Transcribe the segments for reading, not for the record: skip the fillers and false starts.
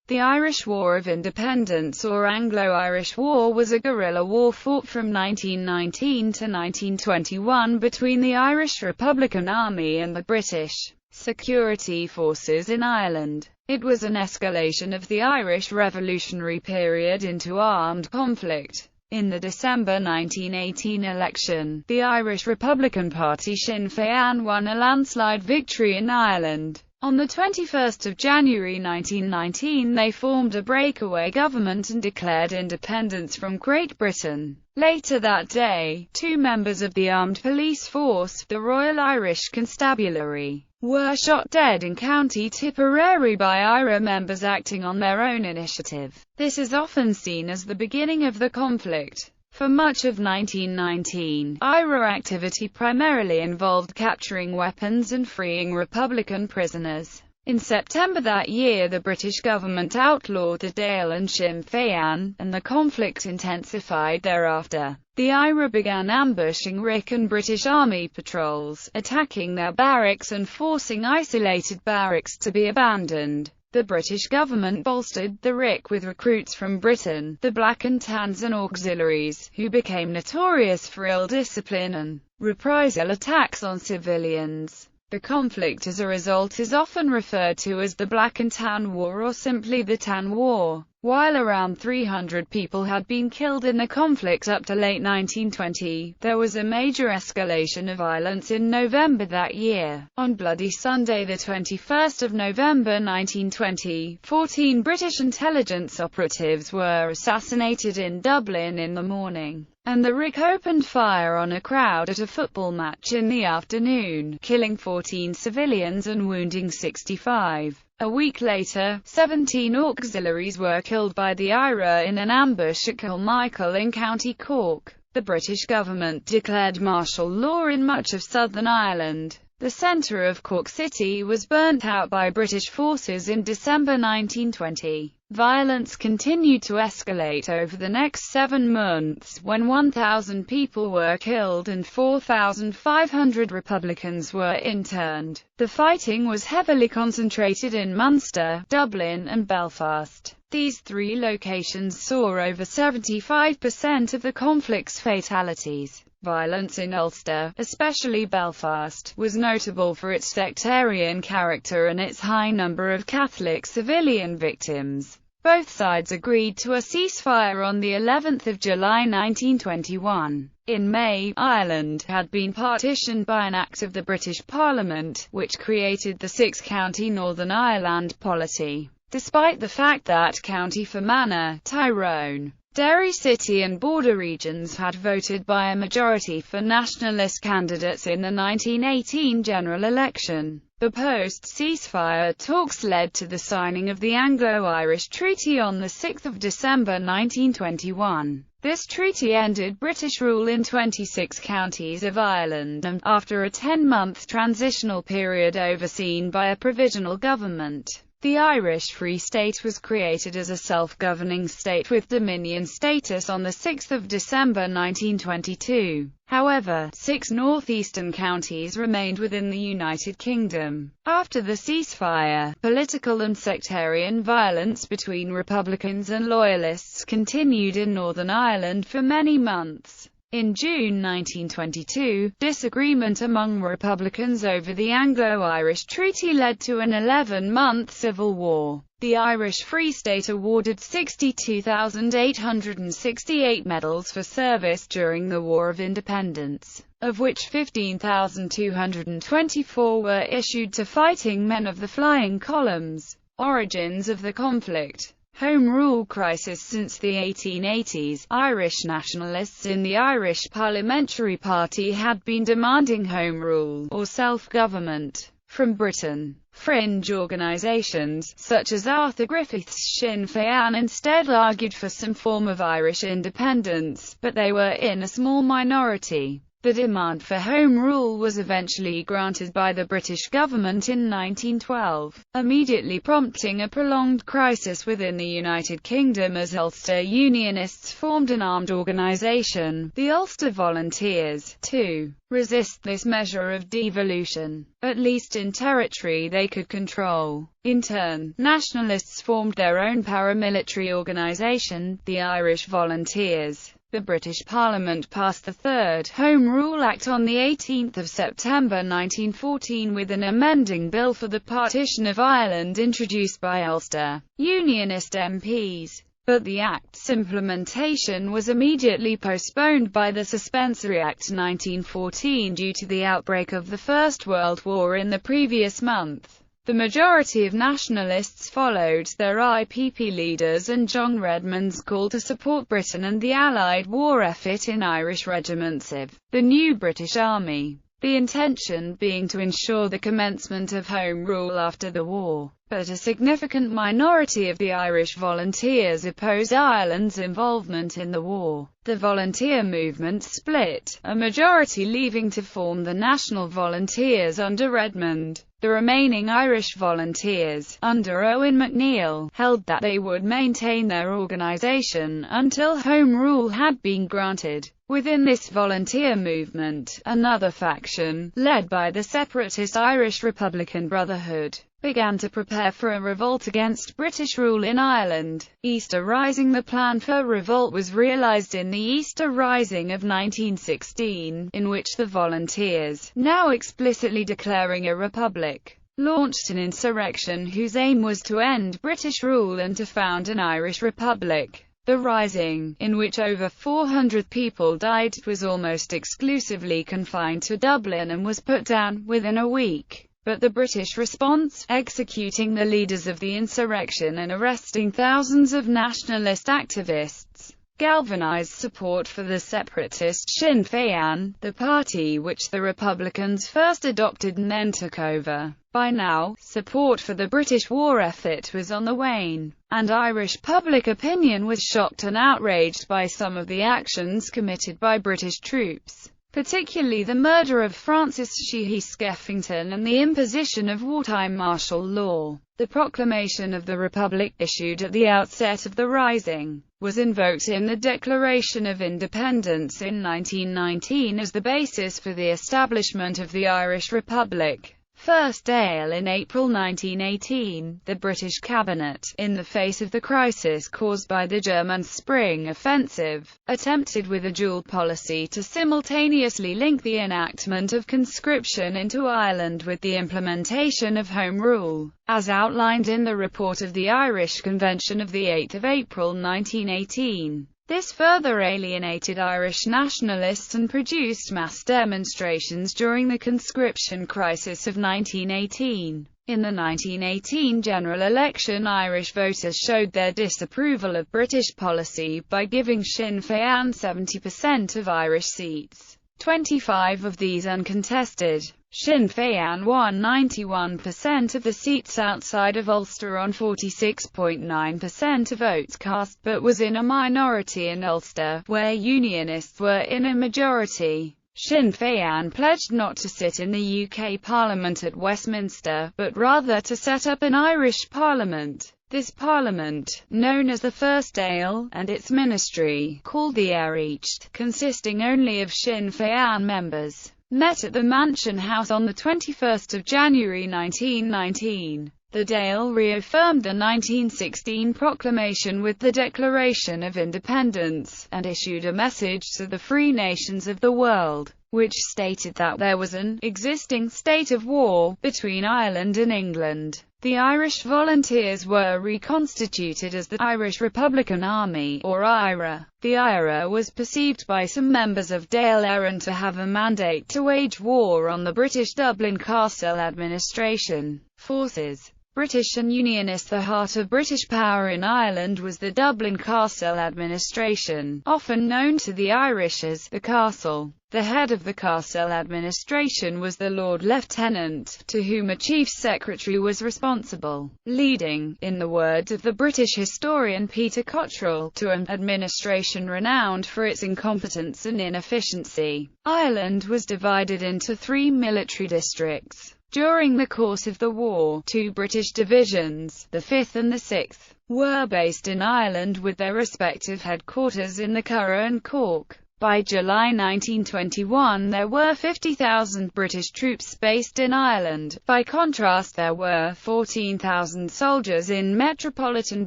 The Irish War of Independence or Anglo-Irish War was a guerrilla war fought from 1919 to 1921 between the Irish Republican Army and the British security forces in Ireland. It was an escalation of the Irish Revolutionary period into armed conflict. In the December 1918 election, the Irish Republican Party Sinn Féin won a landslide victory in Ireland. On the 21st of January 1919 they formed a breakaway government and declared independence from Great Britain. Later that day, two members of the armed police force, the Royal Irish Constabulary, were shot dead in County Tipperary by IRA members acting on their own initiative. This is often seen as the beginning of the conflict. For much of 1919, IRA activity primarily involved capturing weapons and freeing Republican prisoners. In September that year the British government outlawed the Dáil and Sinn Féin, and the conflict intensified thereafter. The IRA began ambushing RIC and British Army patrols, attacking their barracks and forcing isolated barracks to be abandoned. The British government bolstered the RIC with recruits from Britain, the Black and Tans and auxiliaries, who became notorious for ill discipline and reprisal attacks on civilians. The conflict as a result is often referred to as the Black and Tan War or simply the Tan War. While around 300 people had been killed in the conflict up to late 1920, there was a major escalation of violence in November that year. On Bloody Sunday, the 21st of November 1920, 14 British intelligence operatives were assassinated in Dublin in the morning, and the RIC opened fire on a crowd at a football match in the afternoon, killing 14 civilians and wounding 65. A week later, 17 auxiliaries were killed by the IRA in an ambush at Kilmichael in County Cork. The British government declared martial law in much of southern Ireland. The centre of Cork City was burnt out by British forces in December 1920. Violence continued to escalate over the next 7 months, when 1,000 people were killed and 4,500 Republicans were interned. The fighting was heavily concentrated in Munster, Dublin and Belfast. These three locations saw over 75% of the conflict's fatalities. Violence in Ulster, especially Belfast, was notable for its sectarian character and its high number of Catholic civilian victims. Both sides agreed to a ceasefire on the 11th of July 1921. In May, Ireland had been partitioned by an Act of the British Parliament, which created the six-county Northern Ireland polity. Despite the fact that County Fermanagh, Tyrone, Derry City and border regions had voted by a majority for nationalist candidates in the 1918 general election. The post-ceasefire talks led to the signing of the Anglo-Irish Treaty on 6 December 1921. This treaty ended British rule in 26 counties of Ireland, and, after a 10-month transitional period overseen by a provisional government, the Irish Free State was created as a self-governing state with dominion status on 6 December 1922. However, 6 northeastern counties remained within the United Kingdom. After the ceasefire, political and sectarian violence between Republicans and Loyalists continued in Northern Ireland for many months. In June 1922, disagreement among Republicans over the Anglo-Irish Treaty led to an 11-month civil war. The Irish Free State awarded 62,868 medals for service during the War of Independence, of which 15,224 were issued to fighting men of the Flying Columns. Origins of the conflict. Home Rule crisis. Since the 1880s, Irish nationalists in the Irish Parliamentary Party had been demanding Home Rule, or self-government, from Britain. Fringe organisations, such as Arthur Griffith's Sinn Féin, instead argued for some form of Irish independence, but they were in a small minority. The demand for Home Rule was eventually granted by the British government in 1912, immediately prompting a prolonged crisis within the United Kingdom as Ulster Unionists formed an armed organisation, the Ulster Volunteers, to resist this measure of devolution, at least in territory they could control. In turn, Nationalists formed their own paramilitary organisation, the Irish Volunteers. The British Parliament passed the Third Home Rule Act on 18 September 1914 with an amending bill for the partition of Ireland introduced by Ulster Unionist MPs. But the Act's implementation was immediately postponed by the Suspensory Act 1914 due to the outbreak of the First World War in the previous month. The majority of Nationalists followed their IPP leaders and John Redmond's call to support Britain and the Allied war effort in Irish regiments of the new British Army, the intention being to ensure the commencement of Home Rule after the war. But a significant minority of the Irish Volunteers opposed Ireland's involvement in the war. The volunteer movement split, a majority leaving to form the National Volunteers under Redmond. The remaining Irish Volunteers, under Owen MacNeill, held that they would maintain their organisation until Home Rule had been granted. Within this volunteer movement, another faction, led by the separatist Irish Republican Brotherhood, began to prepare for a revolt against British rule in Ireland. Easter Rising. The plan for revolt was realised in the Easter Rising of 1916, in which the Volunteers, now explicitly declaring a republic, launched an insurrection whose aim was to end British rule and to found an Irish republic. The Rising, in which over 400 people died, was almost exclusively confined to Dublin and was put down within a week. But the British response, executing the leaders of the insurrection and arresting thousands of nationalist activists, galvanized support for the separatist Sinn Féin, the party which the Republicans first adopted and then took over. By now, support for the British war effort was on the wane, and Irish public opinion was shocked and outraged by some of the actions committed by British troops, particularly the murder of Francis Sheehy Skeffington and the imposition of wartime martial law. The Proclamation of the Republic, issued at the outset of the Rising, was invoked in the Declaration of Independence in 1919 as the basis for the establishment of the Irish Republic. First Dáil in April 1918, the British cabinet, in the face of the crisis caused by the German Spring Offensive, attempted with a dual policy to simultaneously link the enactment of conscription into Ireland with the implementation of Home Rule, as outlined in the report of the Irish Convention of 8 April 1918. This further alienated Irish nationalists and produced mass demonstrations during the conscription crisis of 1918. In the 1918 general election, Irish voters showed their disapproval of British policy by giving Sinn Féin 70% of Irish seats, 25 of these uncontested. Sinn Féin won 91% of the seats outside of Ulster on 46.9% of votes cast, but was in a minority in Ulster, where Unionists were in a majority. Sinn Féin pledged not to sit in the UK Parliament at Westminster, but rather to set up an Irish Parliament. This Parliament, known as the First Dáil, and its ministry, called the Éireacht, consisting only of Sinn Féin members, met at the Mansion House on 21 January 1919. The Dáil reaffirmed the 1916 proclamation with the Declaration of Independence, and issued a message to the free nations of the world, which stated that there was an existing state of war between Ireland and England. The Irish Volunteers were reconstituted as the Irish Republican Army, or IRA. The IRA was perceived by some members of Dáil Éireann to have a mandate to wage war on the British Dublin Castle administration forces. British and Unionist. The heart of British power in Ireland was the Dublin Castle administration, often known to the Irish as the Castle. The head of the Castle administration was the Lord Lieutenant, to whom a Chief Secretary was responsible, leading, in the words of the British historian Peter Cottrell, to an administration renowned for its incompetence and inefficiency. Ireland was divided into 3 military districts. During the course of the war, 2 British divisions, the 5th and the 6th, were based in Ireland with their respective headquarters in the Curragh and Cork. By July 1921 there were 50,000 British troops based in Ireland. By contrast, there were 14,000 soldiers in metropolitan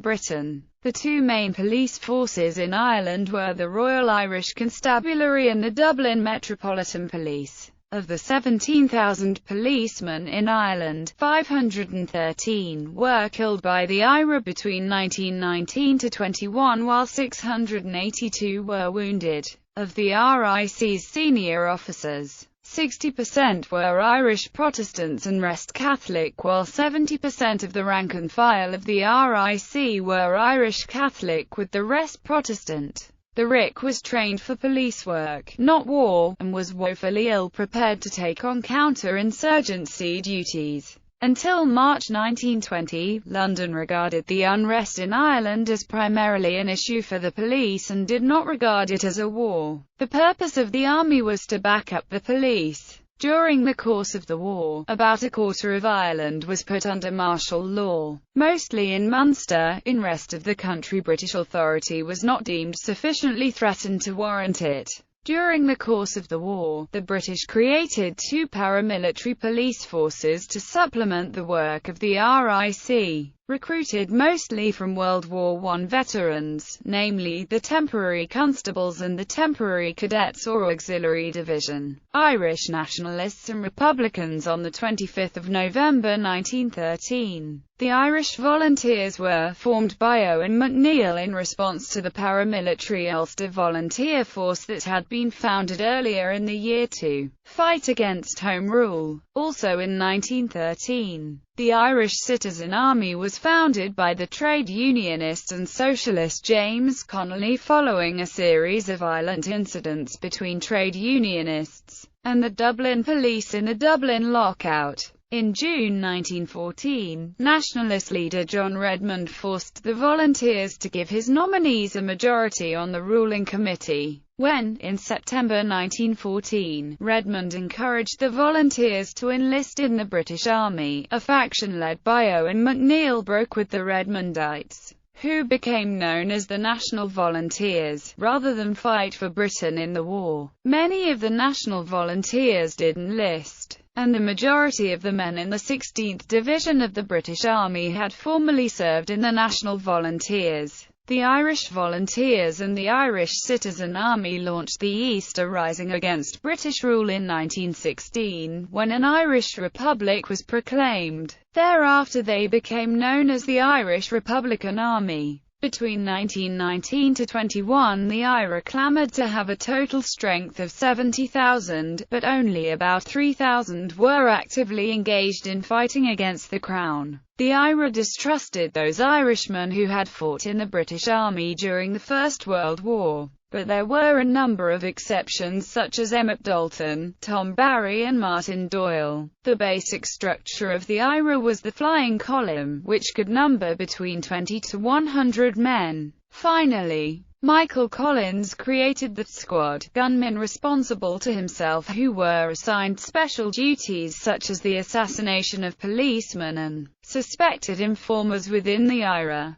Britain. The 2 main police forces in Ireland were the Royal Irish Constabulary and the Dublin Metropolitan Police. Of the 17,000 policemen in Ireland, 513 were killed by the IRA between 1919 to 21, while 682 were wounded. Of the RIC's senior officers, 60% were Irish Protestants and rest Catholic, while 70% of the rank and file of the RIC were Irish Catholic with the rest Protestant. The RIC was trained for police work, not war, and was woefully ill-prepared to take on counter-insurgency duties. Until March 1920, London regarded the unrest in Ireland as primarily an issue for the police and did not regard it as a war. The purpose of the army was to back up the police. During the course of the war, about a quarter of Ireland was put under martial law, mostly in Munster. In rest of the country, British authority was not deemed sufficiently threatened to warrant it. During the course of the war, the British created 2 paramilitary police forces to supplement the work of the RIC, recruited mostly from World War I veterans, namely the Temporary Constables and the Temporary Cadets or Auxiliary Division. Irish Nationalists and Republicans. On 25 November 1913, the Irish Volunteers were formed by Owen MacNeill in response to the paramilitary Ulster Volunteer Force that had been founded earlier in the year to fight against Home Rule. Also in 1913, the Irish Citizen Army was founded by the trade unionist and socialist James Connolly following a series of violent incidents between trade unionists and the Dublin police in the Dublin lockout. In June 1914, Nationalist leader John Redmond forced the Volunteers to give his nominees a majority on the ruling committee. When, in September 1914, Redmond encouraged the Volunteers to enlist in the British Army, a faction led by Owen MacNeill broke with the Redmondites, who became known as the National Volunteers, rather than fight for Britain in the war. Many of the National Volunteers did enlist, and the majority of the men in the 16th Division of the British Army had formerly served in the National Volunteers. The Irish Volunteers and the Irish Citizen Army launched the Easter Rising against British rule in 1916, when an Irish Republic was proclaimed. Thereafter they became known as the Irish Republican Army. Between 1919 to 21, the IRA clamoured to have a total strength of 70,000, but only about 3,000 were actively engaged in fighting against the Crown. The IRA distrusted those Irishmen who had fought in the British Army during the First World War. But there were a number of exceptions such as Emmett Dalton, Tom Barry and Martin Doyle. The basic structure of the IRA was the flying column, which could number between 20 to 100 men. Finally, Michael Collins created the squad, gunmen responsible to himself who were assigned special duties such as the assassination of policemen and suspected informers within the IRA.